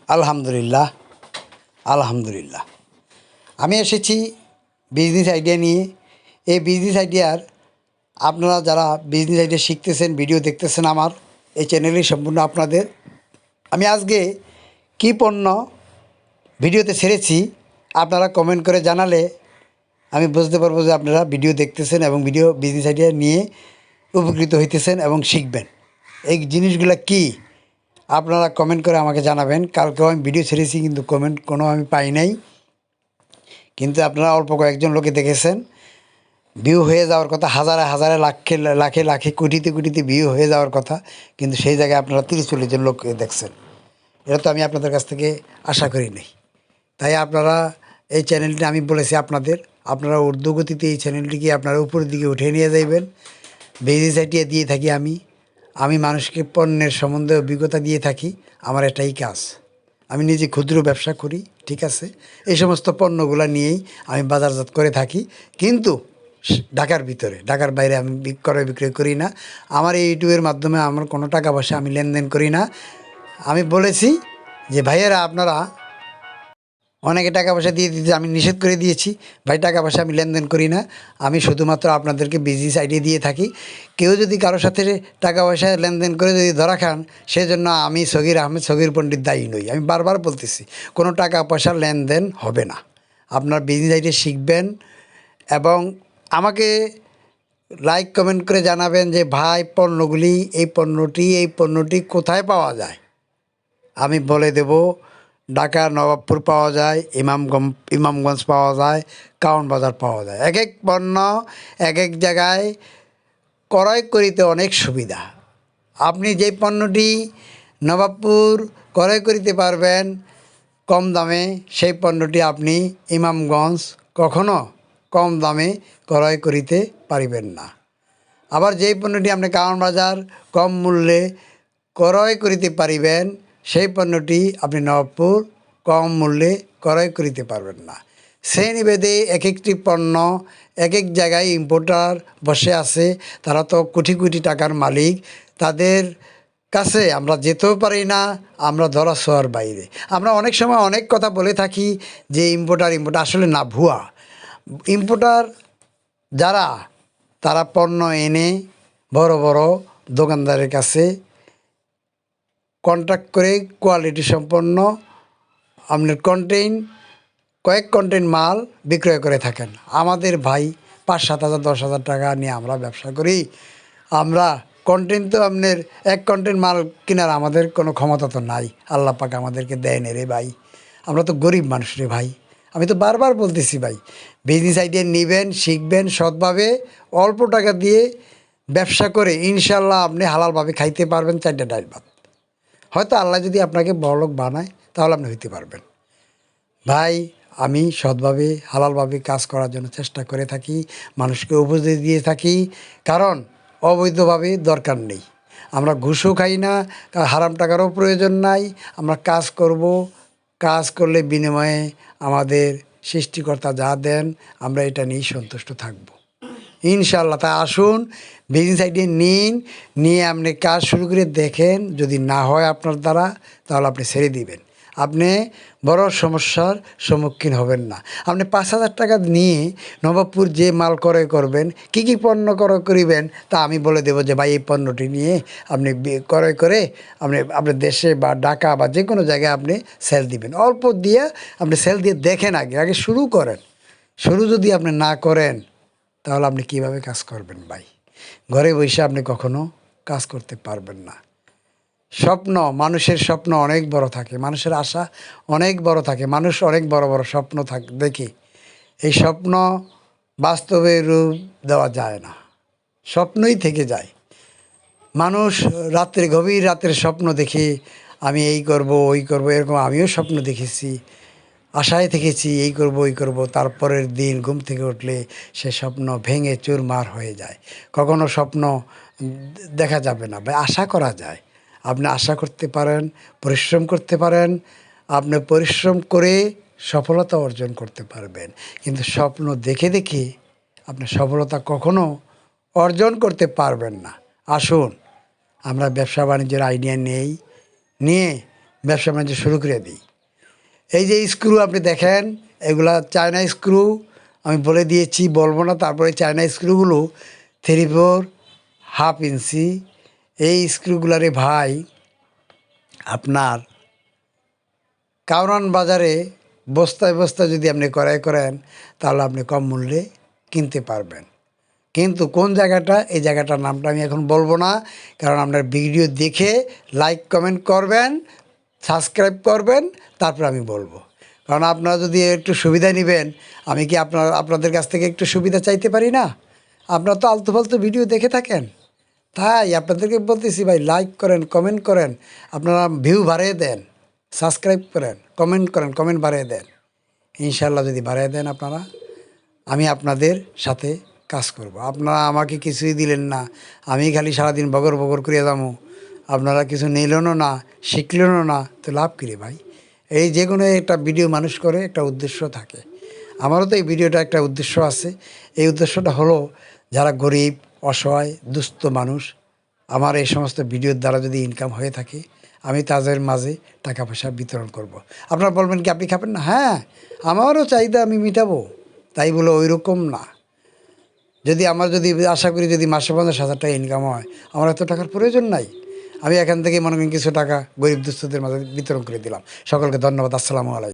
আলহামদুলিল্লাহ, আলহামদুলিল্লাহ। আমি এসেছি বিজনেস আইডিয়া নিয়ে। এই বিজনেস আইডিয়ার আপনারা যারা বিজনেস আইডিয়া শিখতেছেন, ভিডিও দেখতেছেন, আমার এই চ্যানেলই সম্পূর্ণ আপনাদের। আমি আজকে কী পণ্য ভিডিওতে ছেড়েছি আপনারা কমেন্ট করে জানালে আমি বুঝতে পারবো যে আপনারা ভিডিও দেখতেছেন এবং ভিডিও বিজনেস আইডিয়া নিয়ে উপকৃত হইতেছেন এবং শিখবেন। এই জিনিসগুলো কি আপনারা কমেন্ট করে আমাকে জানাবেন। কালকেও আমি ভিডিও ছেড়েছি কিন্তু কমেন্ট কোনো আমি পাই নাই, কিন্তু আপনারা অল্প কয়েকজন লোকে দেখেছেন। ভিউ হয়ে যাওয়ার কথা হাজারে হাজারে লাখে লাখে লাখে কোটিতে কোটিতে ভিউ হয়ে যাওয়ার কথা, কিন্তু সেই জায়গায় আপনারা 30-40 জন লোক দেখছেন। এটা তো আমি আপনাদের কাছ থেকে আশা করি নাই। তাই আপনারা এই চ্যানেলটি আমি বলেছি আপনারা ঊর্ধ্বগতিতে এই চ্যানেলটিকে আপনারা উপরের দিকে উঠিয়ে নিয়ে যাইবেন। বিজনেস আইডিয়া দিয়ে থাকি আমি মানুষকে পণ্যের সম্বন্ধে অভিজ্ঞতা দিয়ে থাকি। আমার এটাই কাজ। আমি নিজে ক্ষুদ্র ব্যবসা করি, ঠিক আছে। এই সমস্ত পণ্যগুলো নিয়েই আমি বাজারজাত করে থাকি, কিন্তু ঢাকার ভিতরে, ঢাকার বাইরে আমি ক্রয় বিক্রয় করি না। আমার এই ইউটিউবের মাধ্যমে আমার কোনো টাকা পয়সা আমি লেনদেন করি না। আমি বলেছি যে ভাইয়েরা আপনারা অনেকে টাকা পয়সা দিয়ে দিতে, আমি নিষেধ করে দিয়েছি। ভাই, টাকা পয়সা আমি লেনদেন করি না। আমি শুধুমাত্র আপনাদেরকে বিজনেস আইডিয়া দিয়ে থাকি। কেউ যদি কারোর সাথে টাকা পয়সা লেনদেন করে যদি ধরা খান, সেজন্য আমি সগির আহমেদ সগির পণ্ডিত দায়ী নই। আমি বারবার বলতেছি, কোনো টাকা পয়সার লেনদেন হবে না। আপনার বিজনেস আইডিয়া শিখবেন এবং আমাকে লাইক কমেন্ট করে জানাবেন যে ভাই পণ্যগুলি, এই পণ্যটি কোথায় পাওয়া যায়। আমি বলে দেব। ঢাকা নবাবপুর পাওয়া যায়, ইমামগঞ্জ পাওয়া যায়, কারওয়ান বাজার পাওয়া যায়। এক এক পণ্য এক এক জায়গায় ক্রয় করিতে অনেক সুবিধা। আপনি যে পণ্যটি নবাবপুর ক্রয় করিতে পারবেন কম দামে, সেই পণ্যটি আপনি ইমামগঞ্জ কখনো কম দামে ক্রয় করিতে পারিবেন না। আবার যেই পণ্যটি আপনি কারওয়ান বাজার কম মূল্যে ক্রয় করিতে পারিবেন, সেই পণ্যটি আপনি নবাবপুর কম মূল্যে ক্রয় করিতে পারবেন না। শ্রেণীভেদে এক একটি পণ্য এক এক জায়গায় ইম্পোর্টার বসে আছে, তারা তো কোটি কোটি টাকার মালিক। তাদের কাছে আমরা যেতেও পারি না, আমরা ধরা ছোঁয়ার বাইরে। আমরা অনেক সময় অনেক কথা বলে থাকি যে ইম্পোর্টার আসলে না, ভুয়া। ইম্পোর্টার যারা, তারা পণ্য এনে বড় বড় দোকানদারের কাছে কন্ট্রাক্ট করে কোয়ালিটি সম্পন্ন আপনার কয়েক কন্টেইন মাল বিক্রয় করে থাকেন। আমাদের ভাই 5-7 হাজার 10 হাজার টাকা নিয়ে আমরা ব্যবসা করি। আমরা কন্টেইন তো আপনার এক কন্টেইন মাল কেনার আমাদের কোনো ক্ষমতা তো নাই। আল্লাহ পাক আমাদেরকে দেয় না রে ভাই। আমরা তো গরিব মানুষ রে ভাই। আমি তো বারবার বলতেছি ভাই, বিজনেস আইডিয়া নেবেন, শিখবেন সৎভাবে, অল্প টাকা দিয়ে ব্যবসা করে ইনশাল্লাহ আপনি হালালভাবে খাইতে পারবেন 4টা ডাল ভাত। হয়তো আল্লাহ যদি আপনাকে বড়লোক বানায়, তাহলে আপনি হইতে পারবেন। ভাই, আমি সৎভাবে হালালভাবে কাজ করার জন্য চেষ্টা করে থাকি, মানুষকে উপদেশ দিয়ে থাকি। কারণ অবৈধভাবে দরকার নেই। আমরা ঘুষও খাই না, হারাম টাকারও প্রয়োজন নাই। আমরা কাজ করব, কাজ করলে বিনিময়ে আমাদের সৃষ্টিকর্তা যা দেন আমরা এটা নিয়েই সন্তুষ্ট থাকব ইনশাআল্লাহ। তাই আসুন, বিজনেস আইডিয়া নিয়ে আপনি কাজ শুরু করে দেখেন। যদি না হয় আপনার দ্বারা, তাহলে আপনি ছেড়ে দিবেন। আপনি বড় সমস্যার সম্মুখীন হবেন না। আপনি 5,000 টাকা নিয়ে নবাবপুর যে মাল ক্রয় করবেন, কী পণ্য ক্রয় করিবেন তা আমি বলে দেবো যে ভাই এই পণ্যটি নিয়ে আপনি ক্রয় করে আপনার দেশে বা ঢাকা বা যে কোনো জায়গায় আপনি সেল দিবেন। অল্প দিয়ে আপনি সেল দিয়ে দেখেন, আগে শুরু করেন। শুরু যদি আপনি না করেন, তাহলে আপনি কিভাবে কাজ করবেন ভাই? ঘরে বসে আপনি কখনো কাজ করতে পারবেন না। মানুষের স্বপ্ন অনেক বড় থাকে, মানুষের আশা অনেক বড় থাকে, মানুষ অনেক বড় বড় স্বপ্ন দেখে এই স্বপ্ন বাস্তবে রূপ দেওয়া যায় না, স্বপ্নই থেকে যায়। মানুষ গভীর রাতের স্বপ্ন দেখে আমি এই করব ওই করব, এরকম আমিও স্বপ্ন দেখেছি, আশায় থেকেছি এই করব ওই করব। তারপরের দিন ঘুম থেকে উঠলে সে স্বপ্ন ভেঙে চুরমার হয়ে যায়। কখনো স্বপ্ন দেখা যাবে না ভাই, আশা করা যায়। আপনি আশা করতে পারেন, পরিশ্রম করতে পারেন, আপনি পরিশ্রম করে সফলতা অর্জন করতে পারবেন। কিন্তু স্বপ্ন দেখে দেখে আপনি সফলতা কখনো অর্জন করতে পারবেন না। আসুন, আমরা ব্যবসা বাণিজ্যের আইডিয়া নিয়ে ব্যবসা বাণিজ্য শুরু করে দিই। এই যে স্ক্রু আপনি দেখেন, এগুলা চায়না স্ক্রু, আমি বলে দিয়েছি, বলবো না। তারপরে চায়না স্ক্রুগুলো 3/4 ইঞ্চি। এই স্ক্রুগুলারে ভাই আপনার কাউরান বাজারে বস্তায় বস্তায় যদি আপনি ক্রয় করেন তাহলে আপনি কম মূল্যে কিনতে পারবেন। কিন্তু কোন জায়গাটা, এই জায়গাটার নামটা আমি এখন বলবো না, কারণ আপনার ভিডিও দেখে লাইক কমেন্ট করবেন, সাবস্ক্রাইব করবেন, তারপর আমি বলবো। কারণ আপনারা যদি একটু সুবিধা নেবেন, আমি কি আপনাদের কাছ থেকে একটু সুবিধা চাইতে পারি না? আপনারা তো আলতু ফালতু ভিডিও দেখে থাকেন, তাই আপনাদেরকে বলতেছি ভাই, লাইক করেন, কমেন্ট করেন, আপনারা ভিউ বাড়িয়ে দেন, সাবস্ক্রাইব করেন, কমেন্ট বাড়িয়ে দেন। ইনশাল্লাহ যদি বাড়িয়ে দেন আপনারা, আমি আপনাদের সাথে কাজ করব। আপনারা আমাকে কিছুই দিলেন না, আমি খালি সারাদিন বগর বগর করিয়া যাবো, আপনারা কিছু নিলেনও না, শিখলেনও না, তো লাভ করি ভাই? এই যে কোনো একটা ভিডিও মানুষ করে একটা উদ্দেশ্য থাকে। আমারও তো এই ভিডিওটা একটা উদ্দেশ্য আছে। এই উদ্দেশ্যটা হলো, যারা গরিব, অসহায়, দুস্থ মানুষ, আমার এই সমস্ত ভিডিওর দ্বারা যদি ইনকাম হয়ে থাকে, আমি তাদের মাঝে টাকা পয়সা বিতরণ করব। আপনারা বলবেন কি আপনি খাবেন না? হ্যাঁ, আমারও চাহিদা আমি মিটাবো, তাই বলে ওই রকম না। যদি আশা করি যদি মাসে 50,000 টাকা ইনকাম হয়, আমার এত টাকার প্রয়োজন নাই। আমি এখান থেকে মনে করেন কিছু টাকা গরিব দুস্থদের মাঝে বিতরণ করে দিলাম। সকলকে ধন্যবাদ। আসসালামু আলাইকুম।